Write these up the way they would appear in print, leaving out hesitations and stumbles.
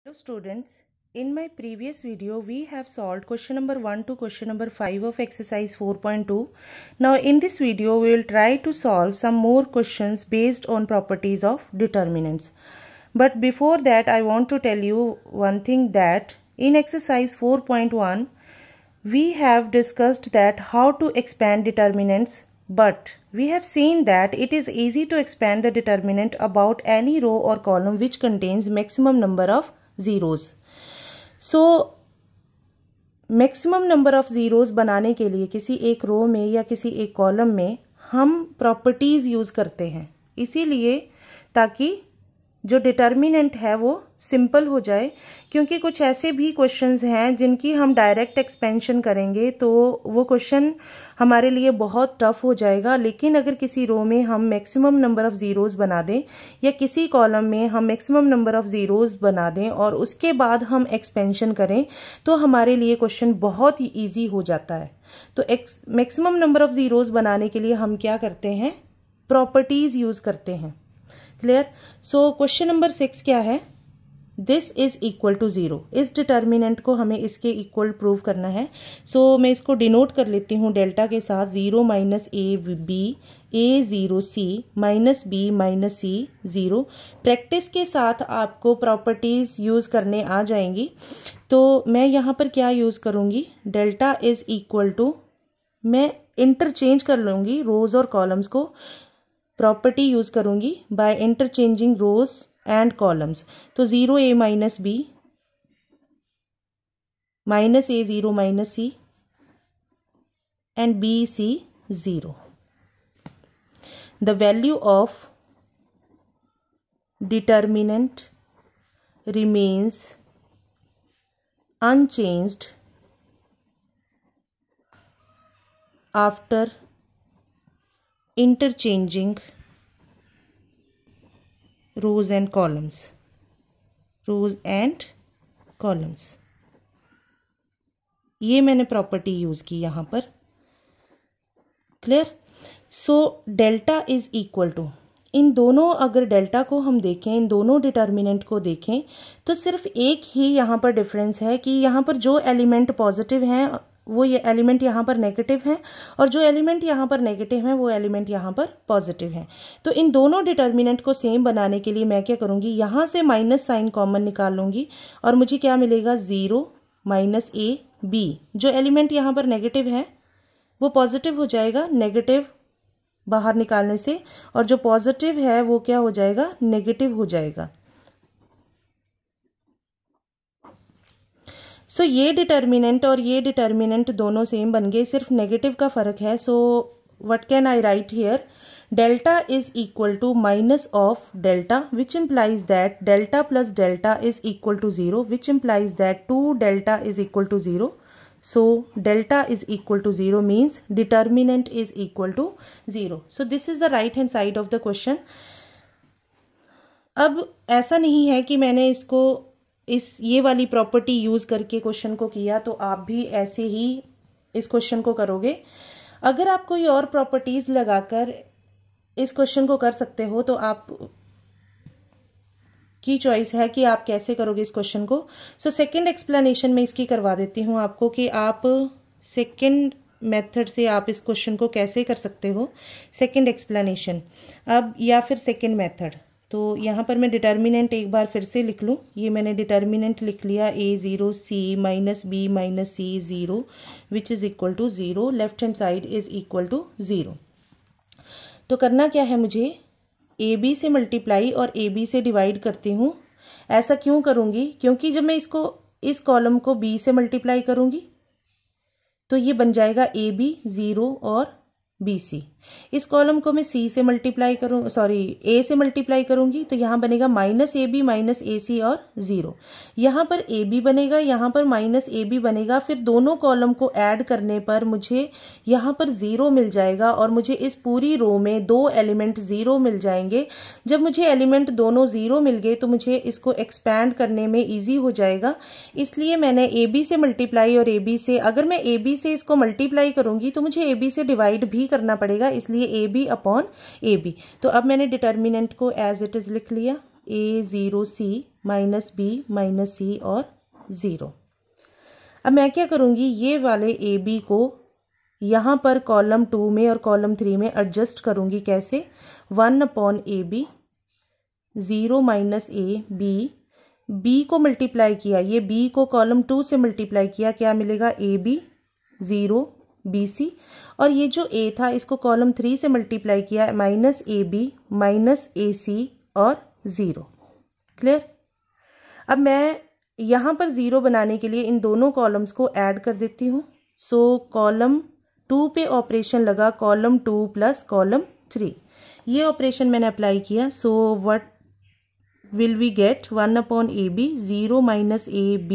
Hello students, in my previous video we have solved question number 1 to question number 5 of exercise 4.2. Now in this video we will try to solve some more questions based on properties of determinants. But before that I want to tell you one thing, that in exercise 4.1 we have discussed that how to expand determinants, but we have seen that it is easy to expand the determinant about any row or column which contains maximum number of zeros. So maximum number of zeros बनाने के लिए किसी एक रो में या किसी एक column में हम प्रॉपर्टीज़ यूज़ करते हैं, इसीलिए ताकि जो डिटर्मिनेंट है वो सिंपल हो जाए, क्योंकि कुछ ऐसे भी क्वेश्चंस हैं जिनकी हम डायरेक्ट एक्सपेंशन करेंगे तो वो क्वेश्चन हमारे लिए बहुत टफ हो जाएगा। लेकिन अगर किसी रो में हम मैक्सिमम नंबर ऑफ ज़ीरोज़ बना दें या किसी कॉलम में हम मैक्सिमम नंबर ऑफ ज़ीरोज़ बना दें और उसके बाद हम एक्सपेंशन करें तो हमारे लिए क्वेश्चन बहुत ही ईजी हो जाता है। तो मैक्सिमम नंबर ऑफ ज़ीरोज़ बनाने के लिए हम क्या करते हैं, प्रॉपर्टीज़ यूज़ करते हैं। क्लियर? सो क्वेश्चन नंबर 6 क्या है, दिस इज इक्वल टू 0। इस डिटर्मिनेंट को हमें इसके इक्वल प्रूव करना है। सो मैं इसको डिनोट कर लेती हूँ डेल्टा के साथ, 0 minus a b, a 0 c minus b minus c 0। Practice के साथ आपको प्रॉपर्टीज यूज करने आ जाएंगी। तो मैं यहाँ पर क्या यूज करूँगी, डेल्टा इज इक्वल टू, मैं इंटरचेंज कर लूँगी रोज और कॉलम्स को, प्रॉपर्टी यूज करूंगी by interchanging rows and columns. तो 0 a minus b minus a 0 minus c and b c 0। The value of determinant remains unchanged after interchanging rows and columns, ये मैंने property use की यहां पर। Clear? So delta is equal to, इन दोनों, अगर delta को हम देखें, इन दोनों डिटर्मिनेंट को देखें तो सिर्फ एक ही यहां पर डिफरेंस है कि यहां पर जो एलिमेंट पॉजिटिव हैं वो ये एलिमेंट यहाँ पर नेगेटिव है और जो एलिमेंट यहाँ पर नेगेटिव है वो एलिमेंट यहाँ पर पॉजिटिव है। तो इन दोनों डिटर्मिनेंट को सेम बनाने के लिए मैं क्या करूँगी, यहाँ से माइनस साइन कॉमन निकाल लूँगी और मुझे क्या मिलेगा, 0 माइनस ए बी। जो एलिमेंट यहाँ पर नेगेटिव है वो पॉजिटिव हो जाएगा नेगेटिव बाहर निकालने से, और जो पॉजिटिव है वो क्या हो जाएगा, नेगेटिव हो जाएगा। सो ये डिटर्मिनेंट और ये डिटर्मिनेंट दोनों सेम बन गए, सिर्फ नेगेटिव का फर्क है। So what can I write here, delta is equal to minus of delta, which implies that delta plus delta is equal to 0, which implies that 2 delta is equal to 0। So delta is equal to 0 means determinant is equal to 0। So this is the right hand side of the question. अब ऐसा नहीं है कि मैंने इसको ये वाली property use करके क्वेश्चन को किया तो आप भी ऐसे ही इस क्वेश्चन को करोगे। अगर आप कोई और प्रॉपर्टीज लगाकर इस क्वेश्चन को कर सकते हो तो आप की चॉइस है कि आप कैसे करोगे इस क्वेश्चन को। सो सेकंड एक्सप्लेनेशन में इसकी करवा देती हूँ आपको कि आप सेकंड मेथड से आप इस क्वेश्चन को कैसे कर सकते हो, सेकंड एक्सप्लेनेशन अब, या फिर सेकंड मेथड। तो यहाँ पर मैं डिटर्मिनेंट एक बार फिर से लिख लूँ, ये मैंने डिटर्मिनेंट लिख लिया, a 0 c minus b minus c 0 which is equal to 0, left hand side is equal to 0। तो करना क्या है, मुझे ए बी से मल्टीप्लाई और ए बी से डिवाइड करती हूँ। ऐसा क्यों करूँगी, क्योंकि जब मैं इसको, इस कॉलम को बी से मल्टीप्लाई करूँगी तो ये बन जाएगा ए बी 0 और बी सी। इस कॉलम को मैं सी से मल्टीप्लाई करूँ, सॉरी ए से मल्टीप्लाई करूंगी तो यहाँ बनेगा माइनस ए बी माइनस ए सी और 0। यहाँ पर ए बी बनेगा, यहाँ पर माइनस ए बी बनेगा, फिर दोनों कॉलम को ऐड करने पर मुझे यहाँ पर 0 मिल जाएगा और मुझे इस पूरी रो में 2 एलिमेंट 0 मिल जाएंगे। जब मुझे एलिमेंट दोनों 0 मिल गए तो मुझे इसको एक्सपैंड करने में ईजी हो जाएगा, इसलिए मैंने ए बी से मल्टीप्लाई और ए बी से, अगर मैं ए बी से इसको मल्टीप्लाई करूंगी तो मुझे ए बी से डिवाइड भी करना पड़ेगा, इसलिए A B upon A B. तो अब मैंने डिटर्मिनेंट को एज इट इज लिख लिया, A0C minus B minus C और 0। अब मैं क्या करूँगी, ये वाले AB को यहाँ पर कॉलम 2 में और कॉलम 3 में एडजस्ट करूँगी। कैसे? 1/AB 0 माइनस A B को मल्टीप्लाई किया, ये B को कॉलम 2 से मल्टीप्लाई किया, क्या मिलेगा? AB 0 BC, और ये जो A था इसको कॉलम 3 से मल्टीप्लाई किया, माइनस AB माइनस AC और 0। क्लियर? अब मैं यहाँ पर 0 बनाने के लिए इन दोनों कॉलम्स को ऐड कर देती हूँ। सो कॉलम 2 पे ऑपरेशन लगा, कॉलम 2 प्लस कॉलम 3, ये ऑपरेशन मैंने अप्लाई किया। So what will we get? 1/AB 0 minus AB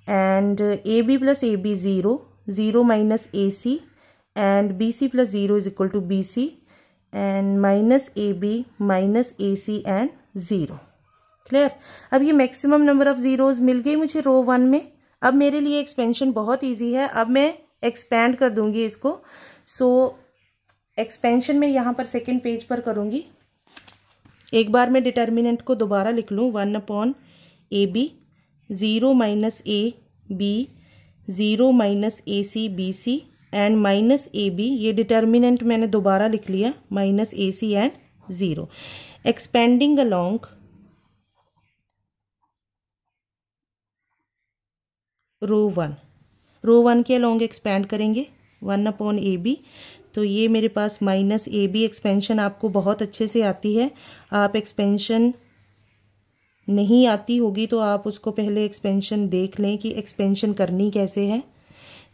and AB plus AB 0, 0 minus AC and BC plus 0 is equal to BC and minus AB minus AC and 0। Clear? अब ये maximum number of zeros मिल गई मुझे रो 1 में। अब मेरे लिए expansion बहुत easy है। अब मैं एक्सपैंड कर दूंगी इसको। सो एक्सपेंशन में यहाँ पर सेकेंड पेज पर करूंगी। एक बार मैं डिटर्मिनेंट को दोबारा लिख लूँ, 1/AB 0 minus AB 0 minus AC BC and minus AB, ये डिटर्मिनेंट मैंने दोबारा लिख लिया, minus AC and 0। Expanding along row 1 के अलोंग एक्सपैंड करेंगे 1/AB, तो ये मेरे पास माइनस AB। एक्सपेंशन आपको बहुत अच्छे से आती है। आप एक्सपेंशन नहीं आती होगी तो आप उसको पहले एक्सपेंशन देख लें कि एक्सपेंशन करनी कैसे है।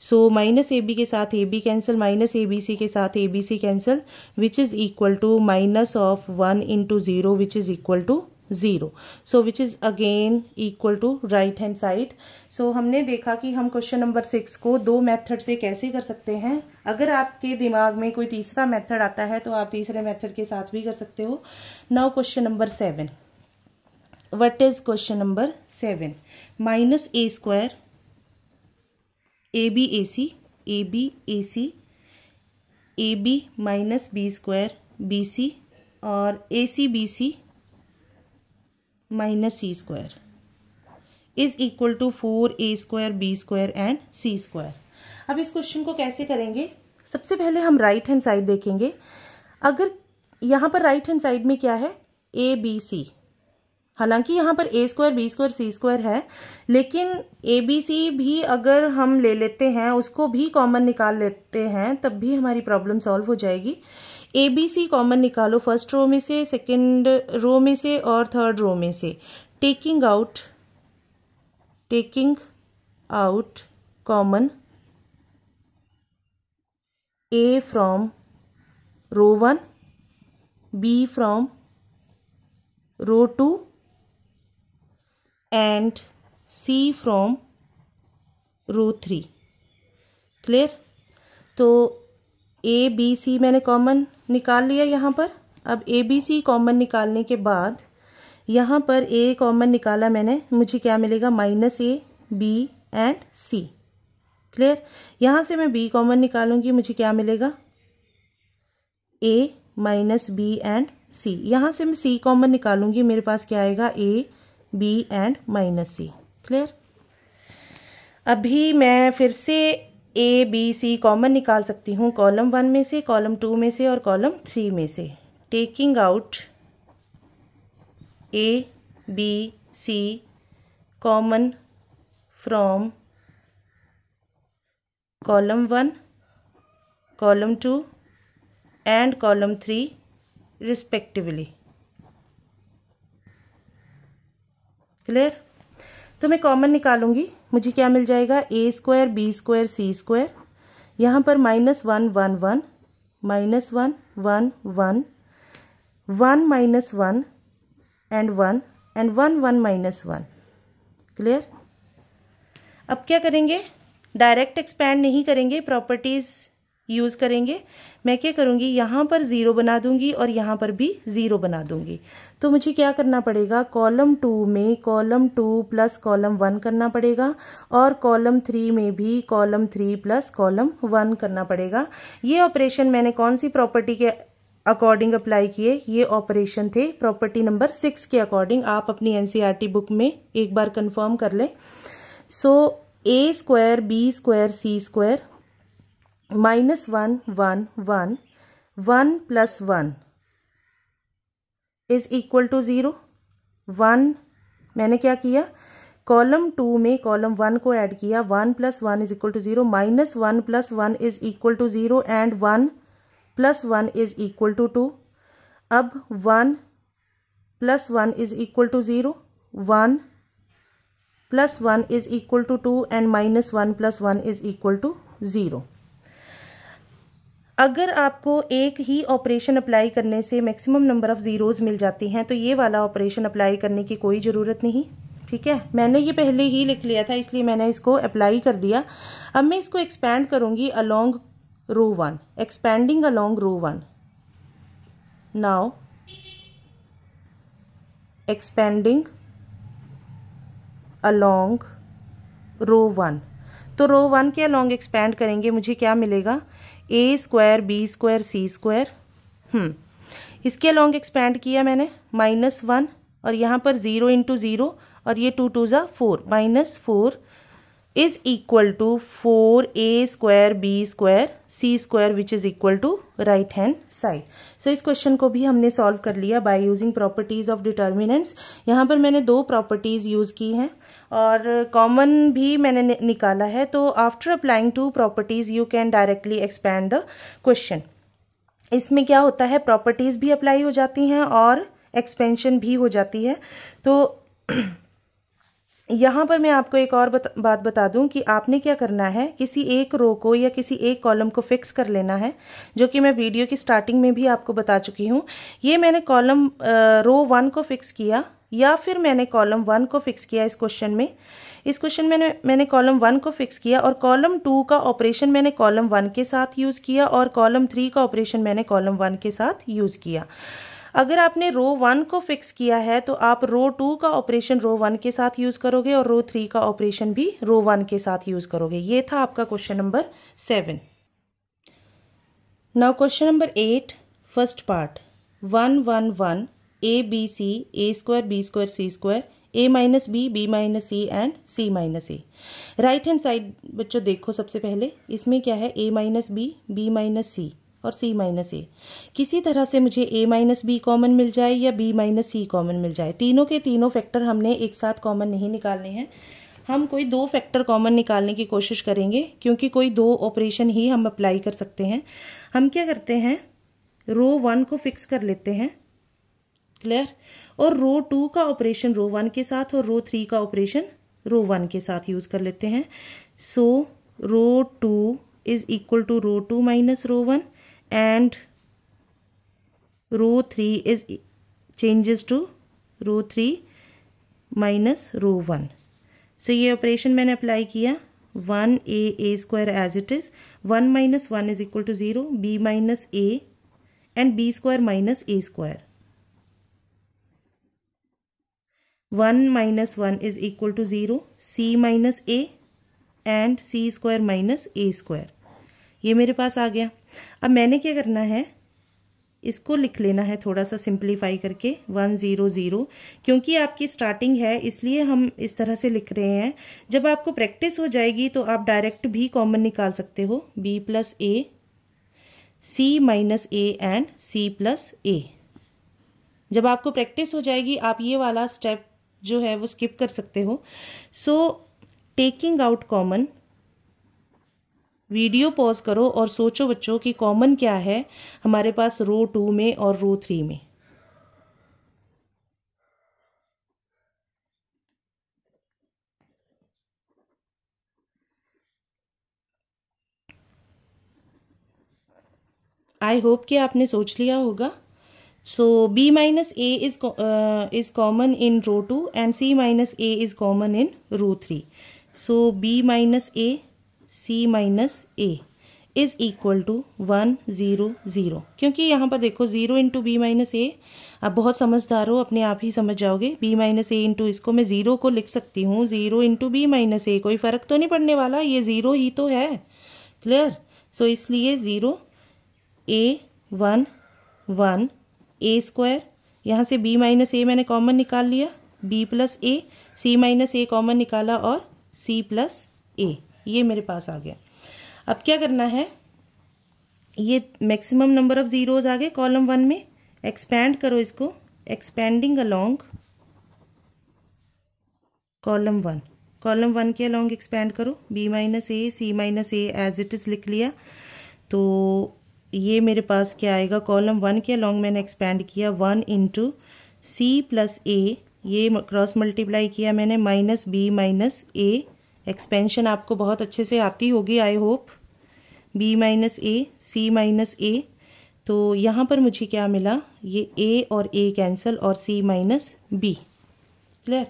सो माइनस AB के साथ AB कैंसिल, माइनस ABC के साथ ABC cancel, which is equal to minus of 1 into 0 which is equal to 0। So which is again equal to right hand side. So हमने देखा कि हम क्वेश्चन नंबर 6 को दो मेथड से कैसे कर सकते हैं। अगर आपके दिमाग में कोई तीसरा मेथड आता है तो आप तीसरे मेथड के साथ भी कर सकते हो। Now question number 7। What is question number 7? Minus A square AB AC AB minus B square BC और AC BC minus C square is equal to 4A square B square and C square. अब इस question को कैसे करेंगे? सबसे पहले हम right hand side देखेंगे। अगर यहाँ पर राइट हैंड साइड में क्या है? ABC, हालांकि यहाँ पर A square B square C square है, लेकिन ABC भी अगर हम ले लेते हैं, उसको भी कॉमन निकाल लेते हैं, तब भी हमारी प्रॉब्लम सॉल्व हो जाएगी। ABC कॉमन निकालो फर्स्ट रो में से, सेकंड रो में से और थर्ड रो में से। Taking out common A from row 1, B from row 2 and C from row 3। Clear? तो ABC मैंने कॉमन निकाल लिया यहाँ पर। अब ABC कॉमन निकालने के बाद यहाँ पर A कॉमन निकाला मैंने, मुझे क्या मिलेगा? Minus A B and C। Clear? यहाँ से मैं B कॉमन निकालूंगी, मुझे क्या मिलेगा? A minus B and C। यहाँ से मैं C कॉमन निकालूंगी, मेरे पास क्या आएगा? A B and minus C। Clear? अभी मैं फिर से A B C कॉमन निकाल सकती हूँ कॉलम 1 में से, कॉलम 2 में से और कॉलम 3 में से। Taking out A B C common from column 1, column 2 and column 3 respectively. Clear? तो मैं कॉमन निकालूंगी, मुझे क्या मिल जाएगा? A square B square C square, यहाँ पर -1 1 1 -1 1 1 1 minus 1 and 1 and 1 1 minus 1। Clear? अब क्या करेंगे? डायरेक्ट एक्सपैंड नहीं करेंगे, प्रॉपर्टीज यूज करेंगे। मैं क्या करूंगी? यहाँ पर 0 बना दूंगी और यहाँ पर भी 0 बना दूंगी। तो मुझे क्या करना पड़ेगा? कॉलम 2 में कॉलम 2 प्लस कॉलम 1 करना पड़ेगा और कॉलम 3 में भी कॉलम 3 प्लस कॉलम 1 करना पड़ेगा। ये ऑपरेशन मैंने कौन सी प्रॉपर्टी के अकॉर्डिंग अप्लाई किए, ये ऑपरेशन थे प्रॉपर्टी नंबर 6 के अकॉर्डिंग। आप अपनी एनसीईआरटी बुक में एक बार कंफर्म कर लें। So a square b square c square -1 1 1 1 + 1 is equal to 0। 1 मैंने क्या किया, कॉलम 2 में कॉलम 1 को ऐड किया, 1 + 1 is equal to 0, -1 + 1 is equal to 0 and 1 + 1 is equal to 2। अब 1 + 1 is equal to 0, 1 + 1 is equal to 2 and -1 + 1 is equal to 0। अगर आपको एक ही ऑपरेशन अप्लाई करने से मैक्सिमम नंबर ऑफ जीरोज मिल जाती हैं तो ये वाला ऑपरेशन अप्लाई करने की कोई ज़रूरत नहीं। ठीक है, मैंने ये पहले ही लिख लिया था इसलिए मैंने इसको अप्लाई कर दिया। अब मैं इसको एक्सपैंड करूंगी along row 1, expanding along row 1। Now expanding along row 1, तो रो 1 के अलोंग एक्सपैंड करेंगे, मुझे क्या मिलेगा, ए square b square c square. इसके अलोंग एक्सपैंड किया मैंने, -1 और यहाँ पर 0 × 0 और ये 2 2 ज़ा 4, -4 is equal to 4a square b square c square which is equal to right hand side. So इस क्वेश्चन को भी हमने सॉल्व कर लिया by using properties of determinants. यहाँ पर मैंने 2 प्रॉपर्टीज यूज की हैं और कॉमन भी मैंने निकाला है। तो after applying 2 properties you can directly expand the question. इसमें क्या होता है, प्रॉपर्टीज भी अप्लाई हो जाती हैं और एक्सपेंशन भी हो जाती है। तो यहाँ पर मैं आपको एक और बात बता दूं कि आपने क्या करना है, किसी एक रो को या किसी एक कॉलम को फिक्स कर लेना है, जो कि मैं वीडियो की स्टार्टिंग में भी आपको बता चुकी हूँ। ये मैंने कॉलम रो 1 को फिक्स किया या फिर मैंने कॉलम 1 को फिक्स किया। इस क्वेश्चन में मैंने कॉलम 1 को फिक्स किया और कॉलम 2 का ऑपरेशन मैंने कॉलम 1 के साथ यूज किया और कॉलम 3 का ऑपरेशन मैंने कॉलम 1 के साथ यूज किया। अगर आपने रो 1 को फिक्स किया है तो आप रो 2 का ऑपरेशन रो 1 के साथ यूज करोगे और रो 3 का ऑपरेशन भी रो 1 के साथ यूज करोगे। ये था आपका question number 7। Now question number 8, first part, 1 1 1 a b c a square b square c square a - b b - c and c - a। Right hand side बच्चों देखो, सबसे पहले इसमें क्या है, a - b b - c और c - a। किसी तरह से मुझे a - b कॉमन मिल जाए या b - c कॉमन मिल जाए। तीनों के तीनों फैक्टर हमने एक साथ कॉमन नहीं निकालने हैं, हम कोई 2 फैक्टर कॉमन निकालने की कोशिश करेंगे क्योंकि कोई 2 ऑपरेशन ही हम अप्लाई कर सकते हैं। हम क्या करते हैं, रो 1 को फिक्स कर लेते हैं, क्लियर, और रो 2 का ऑपरेशन रो 1 के साथ और रो 3 का ऑपरेशन रो 1 के साथ यूज कर लेते हैं। So row 2 is equal to row 2 - row 1 and row 3 is changes to row 3 minus row 1। so ये ऑपरेशन मैंने अप्लाई किया, 1a square as it is, 1 - 1 is equal to 0, b - a and b square minus a square, 1 - 1 is equal to 0, c - a and c square minus a square. ये मेरे पास आ गया। अब मैंने क्या करना है, इसको लिख लेना है थोड़ा सा सिंप्लीफाई करके, 1 0 0, क्योंकि आपकी स्टार्टिंग है इसलिए हम इस तरह से लिख रहे हैं। जब आपको प्रैक्टिस हो जाएगी तो आप डायरेक्ट भी कॉमन निकाल सकते हो, b + a c - a and c + a। जब आपको प्रैक्टिस हो जाएगी आप ये वाला स्टेप जो है वो स्किप कर सकते हो। So taking out common, video pause करो और सोचो बच्चों कि कॉमन क्या है हमारे पास रो 2 में और रो 3 में। आई होप कि आपने सोच लिया होगा। सो b - a is common in row 2 and c - a is common in row 3. So b - a c - a is equal to 1 0 0, क्योंकि यहाँ पर देखो 0 × b - a, आप बहुत समझदार हो, अपने आप ही समझ जाओगे। b - a इंटू इसको मैं 0 को लिख सकती हूँ, 0 × b - a, कोई फर्क तो नहीं पड़ने वाला, ये 0 ही तो है, क्लियर। सो इसलिए 0 a 1 1 a स्क्वायर, यहाँ से b माइनस ए मैंने कॉमन निकाल लिया, b प्लस ए, c माइनस ए कॉमन निकाला और c प्लस ए, ये मेरे पास आ गया। अब क्या करना है, ये मैक्सिमम नंबर ऑफ जीरोज आ गए कॉलम 1 में, एक्सपैंड करो इसको, एक्सपेंडिंग अलोंग कॉलम 1, कॉलम 1 के अलोंग एक्सपैंड करो, b minus A, c minus A as it is लिख लिया। तो ये मेरे पास क्या आएगा, कॉलम 1 के अलोंग मैंने एक्सपैंड किया 1 इंटू सी प्लस ए, ये क्रॉस मल्टीप्लाई किया मैंने, minus b minus a, expansion आपको बहुत अच्छे से आती होगी I hope, b minus A, c minus a. तो यहाँ पर मुझे क्या मिला, ये a और a कैंसिल और c माइनस b, क्लियर।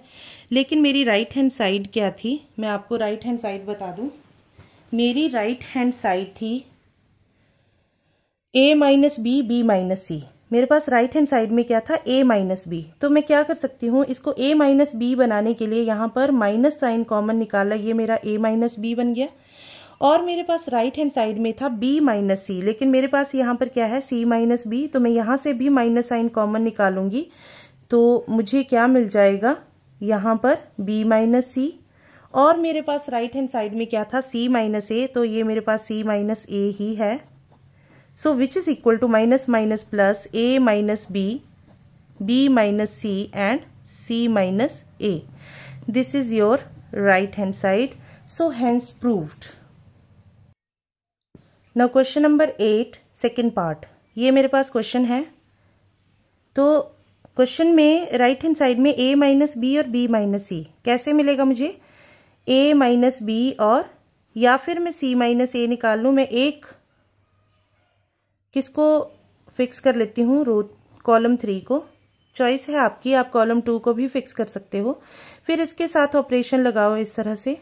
लेकिन मेरी राइट हैंड साइड क्या थी, मैं आपको राइट हैंड साइड बता दूं। मेरी राइट हैंड साइड थी a minus b, b minus c. मेरे पास राइट हैंड साइड में क्या था, a माइनस बी। तो मैं क्या कर सकती हूँ, इसको a माइनस बी बनाने के लिए यहाँ पर माइनस साइन कॉमन निकाला, ये मेरा a माइनस बी बन गया। और मेरे पास राइट हैंड साइड में था b माइनस सी, लेकिन मेरे पास यहाँ पर क्या है, c माइनस बी। तो मैं यहाँ से भी माइनस साइन कॉमन निकालूंगी, तो मुझे क्या मिल जाएगा, यहाँ पर b माइनस सी। और मेरे पास राइट हैंड साइड में क्या था, c माइनस ए, तो ये मेरे पास c माइनस ए ही है। So which is equal to minus minus plus a minus b, b minus c and c minus a. This is your right hand side, so hence proved. Now question number 8 second part, ये मेरे पास question है। तो question में right hand side में a minus b और b minus c कैसे मिलेगा मुझे, a माइनस बी और या फिर मैं c माइनस ए निकाल लूँ। मैं एक किसको फिक्स कर लेती हूँ, रो कॉलम 3 को, चॉइस है आपकी, आप कॉलम 2 को भी फिक्स कर सकते हो। फिर इसके साथ ऑपरेशन लगाओ इस तरह से,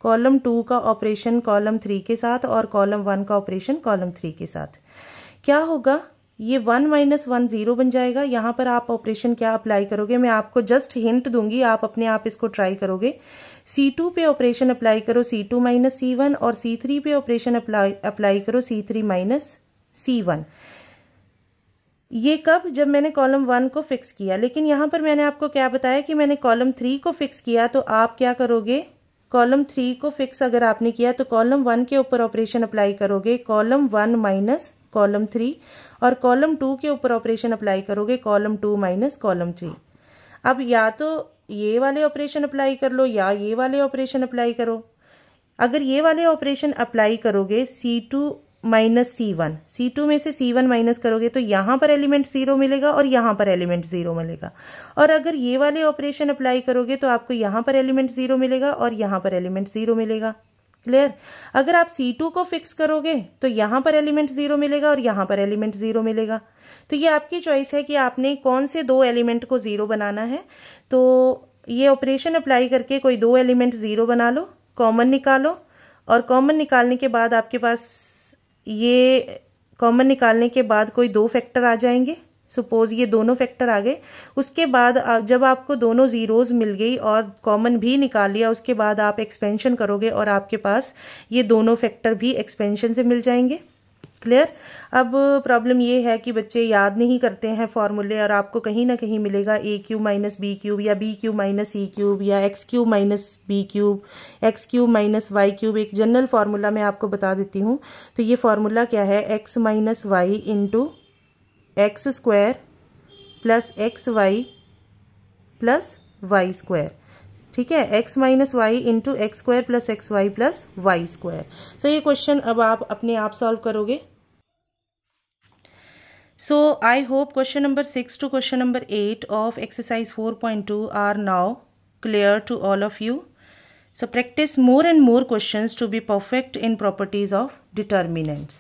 कॉलम 2 का ऑपरेशन कॉलम 3 के साथ और कॉलम 1 का ऑपरेशन कॉलम 3 के साथ। क्या होगा, ये 1 माइनस 1 0 बन जाएगा। यहाँ पर आप ऑपरेशन क्या अप्लाई करोगे, मैं आपको जस्ट हिंट दूंगी, आप अपने आप इसको ट्राई करोगे। C2 पे ऑपरेशन अप्लाई करो C2 माइनस C1, और C3 पे ऑपरेशन अप्लाई करो C3 माइनस C1। ये कब, जब मैंने कॉलम 1 को फिक्स किया। लेकिन यहाँ पर मैंने आपको क्या बताया कि मैंने कॉलम 3 को फिक्स किया, तो आप क्या करोगे, कॉलम 3 को फिक्स अगर आपने किया तो कॉलम 1 के ऊपर ऑपरेशन अप्लाई करोगे कॉलम 1 माइनस कॉलम 3, और कॉलम 2 के ऊपर ऑपरेशन अप्लाई करोगे कॉलम 2 माइनस कॉलम 3। अब या तो ये वाले ऑपरेशन अप्लाई कर लो या ये वाले ऑपरेशन अप्लाई करो। अगर ये वाले ऑपरेशन अप्लाई करोगे C2 माइनस C1, C2 में से C1 माइनस करोगे तो यहाँ पर एलिमेंट 0 मिलेगा और यहाँ पर एलिमेंट 0 मिलेगा। और अगर ये वाले ऑपरेशन अप्लाई करोगे तो आपको यहाँ पर एलिमेंट 0 मिलेगा और यहाँ पर एलिमेंट 0 मिलेगा, क्लियर। अगर आप C2 को फिक्स करोगे तो यहाँ पर एलिमेंट 0 मिलेगा और यहाँ पर एलिमेंट 0 मिलेगा। तो ये आपकी चॉइस है कि आपने कौन से दो एलिमेंट को 0 बनाना है। तो ये ऑपरेशन अप्लाई करके कोई दो एलिमेंट 0 बना लो, कॉमन निकालो, और कॉमन निकालने के बाद आपके पास ये कॉमन निकालने के बाद कोई दो फैक्टर आ जाएंगे। सपोज ये दोनों फैक्टर आ गए, उसके बाद जब आपको दोनों जीरोज मिल गई और कॉमन भी निकाल लिया, उसके बाद आप एक्सपेंशन करोगे और आपके पास ये दोनों फैक्टर भी एक्सपेंशन से मिल जाएंगे, क्लियर। अब प्रॉब्लम ये है कि बच्चे याद नहीं करते हैं फॉर्मूले, और आपको कहीं ना कहीं मिलेगा a cube minus B cube या b cube minus C cube या x cube minus B cube, x cube minus Y cube. एक जनरल फार्मूला मैं आपको बता देती हूँ। तो ये फार्मूला क्या है, x minus y into x square plus x y plus y square, ठीक है। x minus y into x square plus x y plus y square. So ये क्वेश्चन अब आप अपने आप सॉल्व करोगे। So I hope question number 6 to question number 8 of exercise 4.2 are now clear to all of you. So practice more and more questions to be perfect in properties of determinants.